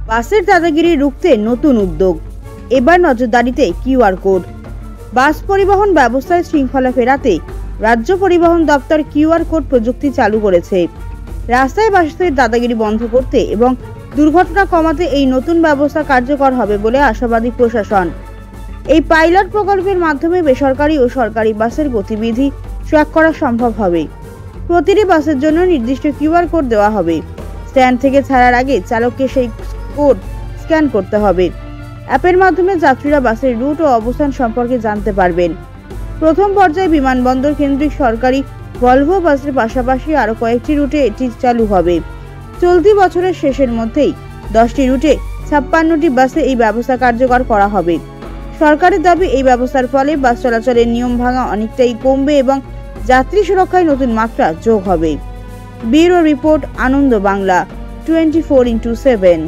বাসের দাদাগিরি রুখতে নতুন উদ্যোগ, এবার নজরদারিতে কিউআর কোড। বাস পরিবহন ব্যবস্থায় শৃঙ্খলা ফেরাতে রাজ্য পরিবহন দপ্তর কিউআর কোড প্রযুক্তি চালু করেছে। রাস্তায় বাসের দাদাগিরি বন্ধ করতে এবং দুর্ঘটনা কমাতে এই নতুন ব্যবস্থা কার্যকর হবে বলে আশাবাদী প্রশাসন। এই পাইলট প্রকল্পের মাধ্যমে বেসরকারি ও সরকারি বাসের গতিবিধি ট্র্যাক করা সম্ভব হবে। প্রতিটি বাসের জন্য নির্দিষ্ট কিউআর কোড দেওয়া হবে। স্ট্যান্ড থেকে ছাড়ার আগে চালককে সেই কোড স্ক্যান করতে হবে। অ্যাপের মাধ্যমে যাত্রীরা বাসের রুট ও অবস্থান সম্পর্কে জানতে পারবেন। প্রথম পর্যায়ে বিমানবন্দর কেন্দ্রিক সরকারি ভলভো বাসের পাশাপাশি আরও কয়েকটি রুটে এটি চালু হবে। চলতি বছরের শেষের মধ্যেই 10টি রুটে 56টি বাসে এই ব্যবস্থা কার্যকর করা হবে। সরকারের দাবি, এই ব্যবস্থার ফলে বাস চলাচলের নিয়ম ভাঙা অনেকটাই কমবে এবং যাত্রী সুরক্ষায় নতুন মাত্রা যোগ হবে। ব্যুরো রিপোর্ট, আনন্দ বাংলা 24x7।